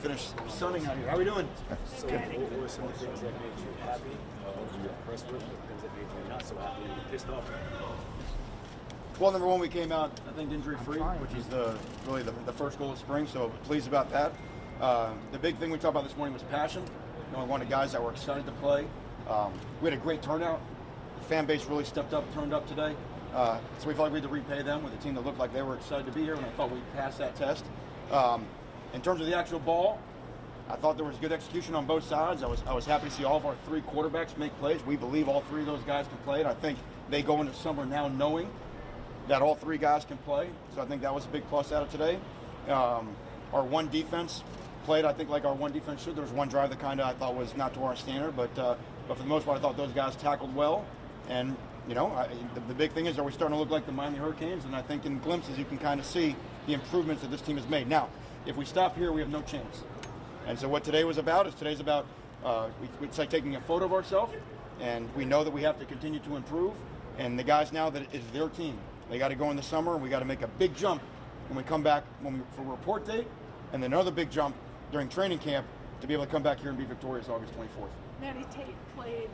finished sunning out here. How are we doing? So what were some of the things that made you happy? What were you impressed with? The things that made you not so happy and pissed off? Well, number one, we came out, I think, injury-free, which is really the first goal of spring, so pleased about that. The big thing we talked about this morning was passion. We wanted guys that were excited to play. We had a great turnout. The fan base really stepped up, turned up today. So we felt like we had to repay them with a team that looked like they were excited to be here, and I thought we passed that test. In terms of the actual ball, I thought there was good execution on both sides. I was happy to see all of our three quarterbacks make plays. We believe all three of those guys can play, and I think they go into summer now knowing that all three guys can play. So I think that was a big plus out of today. Our one defense played, I think, like our one defense should. There was one drive that kind of I thought was not to our standard, but for the most part, I thought those guys tackled well. And the big thing is, are we starting to look like the Miami Hurricanes? And I think in glimpses you can kind of see the improvements that this team has made. Now, if we stop here, we have no chance. And so what today was about is today's about it's like taking a photo of ourselves, and we know that we have to continue to improve. And the guys now, that it's their team. They got to go in the summer, and we got to make a big jump when we come back for report date, and then another big jump during training camp to be able to come back here and be victorious August 24th. Manny Tate played,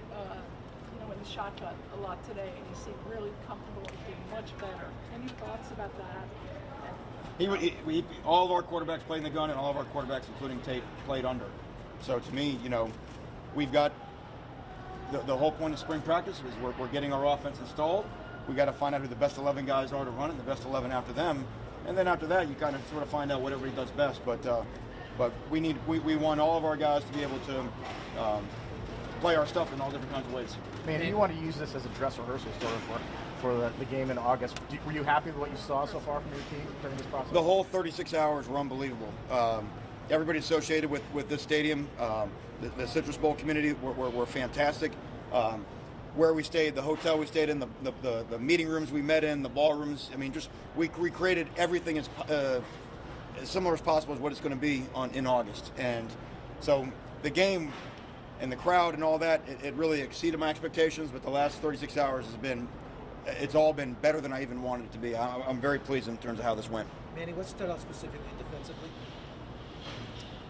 in the shotgun a lot today, and he seemed really comfortable and being much better. Any thoughts about that? All of our quarterbacks played in the gun, and all of our quarterbacks, including Tate, played under. So to me, we've got the whole point of spring practice is we're getting our offense installed. We got to find out who the best 11 guys are to run it, and the best 11 after them, and then after that, you kind of sort of find out what everybody does best. But we want all of our guys to be able to play our stuff in all different kinds of ways. Man, you want to use this as a dress rehearsal sort of for the game in August. Were you happy with what you saw so far from your team during this process? The whole 36 hours were unbelievable. Everybody associated with this stadium, the Citrus Bowl community were fantastic. Where we stayed, the hotel we stayed in, the meeting rooms we met in, the ballrooms. I mean, just we created everything as similar as possible as what it's going to be in August. And so the game and the crowd and all that, it really exceeded my expectations. But the last 36 hours it's all been better than I even wanted it to be. I'm very pleased in terms of how this went. Manny, what stood out specifically defensively?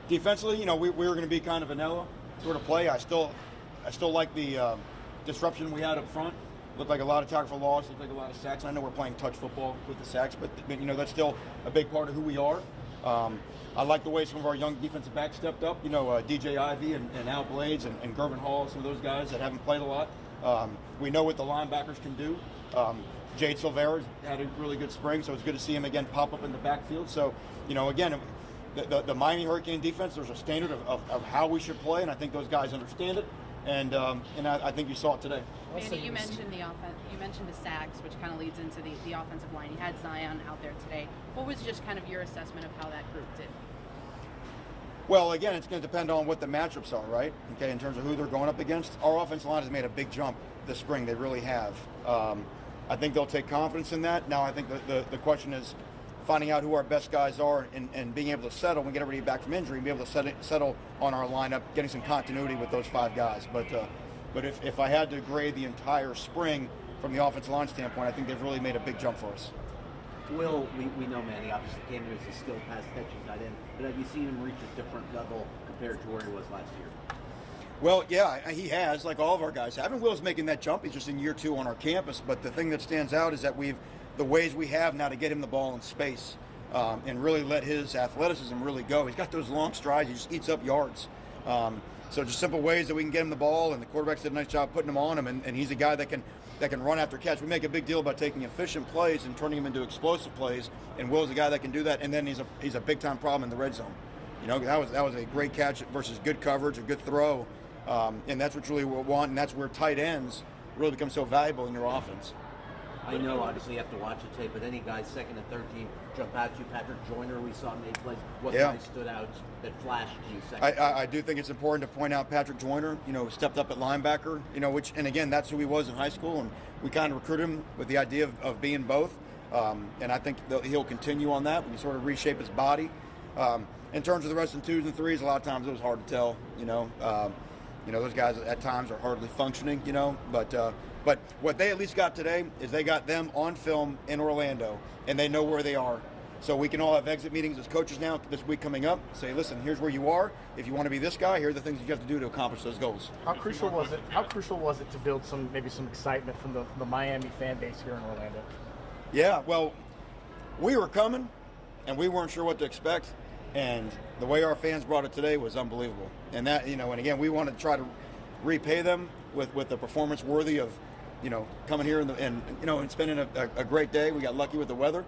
Defensively, we were going to be kind of vanilla sort of play. I still like the disruption we had up front. Looked like a lot of tackle for loss, looked like a lot of sacks. I know we're playing touch football with the sacks, but that's still a big part of who we are. I like the way some of our young defensive backs stepped up. DJ Ivey and Al Blades and Gervin Hall, some of those guys that haven't played a lot. We know what the linebackers can do. Jade Silvera's had a really good spring, so it's good to see him again pop up in the backfield. So, again, the Miami Hurricane defense, there's a standard of how we should play, and I think those guys understand it. And I think you saw it today. Manny, you mentioned the offense. You mentioned the sacks, which kind of leads into the offensive line. You had Zion out there today. What was just kind of your assessment of how that group did? Well, again, it's going to depend on what the matchups are, right? Okay, in terms of who they're going up against. Our offensive line has made a big jump this spring. They really have. I think they'll take confidence in that. Now, I think the question is finding out who our best guys are and being able to settle when we get everybody back from injury and be able to settle on our lineup, getting some continuity with those five guys. But if I had to grade the entire spring from the offensive line standpoint, I think they've really made a big jump for us. Will, we know Manny obviously came here as a skilled pass catching tight end, but have you seen him reach a different level compared to where he was last year? Well, yeah, he has, like all of our guys have. And Will's making that jump. He's just in year 2 on our campus. But the thing that stands out is that the ways we have now to get him the ball in space and really let his athleticism really go. He's got those long strides. He just eats up yards. So just simple ways that we can get him the ball, and the quarterbacks did a nice job putting him on him, and he's a guy that can run after catch. We make a big deal about taking efficient plays and turning them into explosive plays, and Will's a guy that can do that, and then he's a big-time problem in the red zone. That was a great catch versus good coverage, a good throw, and that's what really we want, and that's where tight ends really become so valuable in your offense. I know, obviously, you have to watch the tape, but any guys second and third team jump out to you? Patrick Joyner, we saw made plays. What guys stood out that flashed to you second? I do think it's important to point out Patrick Joyner, stepped up at linebacker, and again, that's who he was in high school, and we kind of recruited him with the idea of being both. And I think he'll continue on that when you sort of reshape his body. In terms of the rest of the 2s and 3s, a lot of times it was hard to tell, those guys at times are hardly functioning, but what they at least got today is they got them on film in Orlando, and they know where they are. So we can all have exit meetings as coaches now this week coming up. Say, listen, here's where you are. If you want to be this guy, here are the things you have to do to accomplish those goals. How crucial was it? How crucial was it to build some excitement from the Miami fan base here in Orlando? Yeah, well, we were coming, and we weren't sure what to expect. And the way our fans brought it today was unbelievable. And that, and again, we wanted to try to repay them with a performance worthy of, coming here and spending a great day. We got lucky with the weather,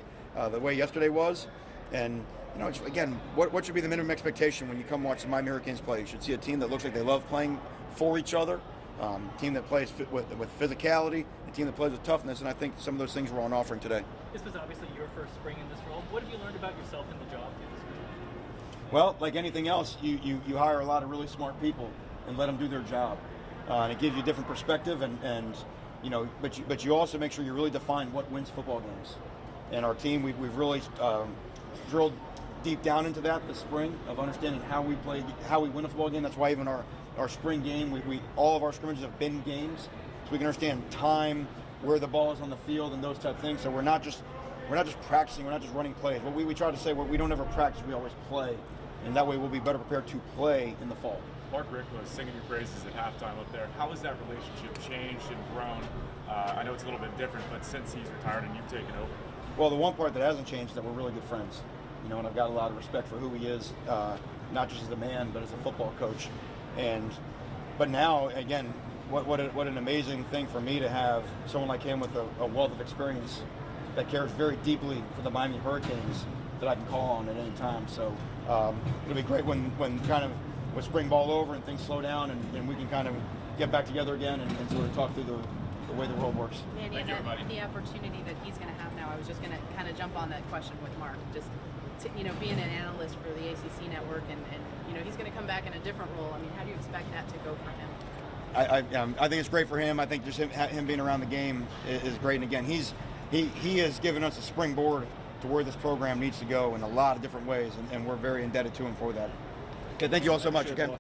the way yesterday was. And, again, what should be the minimum expectation when you come watch the Miami Hurricanes play? You should see a team that looks like they love playing for each other, a team that plays with physicality, a team that plays with toughness, and I think some of those things were on offering today. This was obviously your first spring in this role. What have you learned about yourself in the job? Well, like anything else, you hire a lot of really smart people and let them do their job. And it gives you a different perspective, but you also make sure you really define what wins football games. And our team, we've really drilled deep down into that this spring of understanding how we win a football game. That's why even our spring game, all of our scrimmages have been games, so we can understand time, where the ball is on the field, and those type of things. So we're not just practicing, we're not just running plays. What we try to say, we don't ever practice, we always play. And that way we'll be better prepared to play in the fall. Mark Rick was singing your praises at halftime up there. How has that relationship changed and grown? I know it's a little bit different, but since he's retired and you've taken over. Well, the one part that hasn't changed is that we're really good friends. And I've got a lot of respect for who he is, not just as a man, but as a football coach. But now, again, what an amazing thing for me to have someone like him with a wealth of experience that cares very deeply for the Miami Hurricanes that I can call on at any time. So it'll be great when kind of with spring ball over and things slow down and we can kind of get back together again and sort of talk through the way the world works. Manny, and the opportunity that he's going to have now, I was just going to kind of jump on that question with Mark. Just being an analyst for the ACC network and he's going to come back in a different role. I mean, how do you expect that to go for him? I think it's great for him. I think just him being around the game is great. And again, he has given us a springboard to where this program needs to go in a lot of different ways, and we're very indebted to him for that. Okay, thank you all so much. Okay.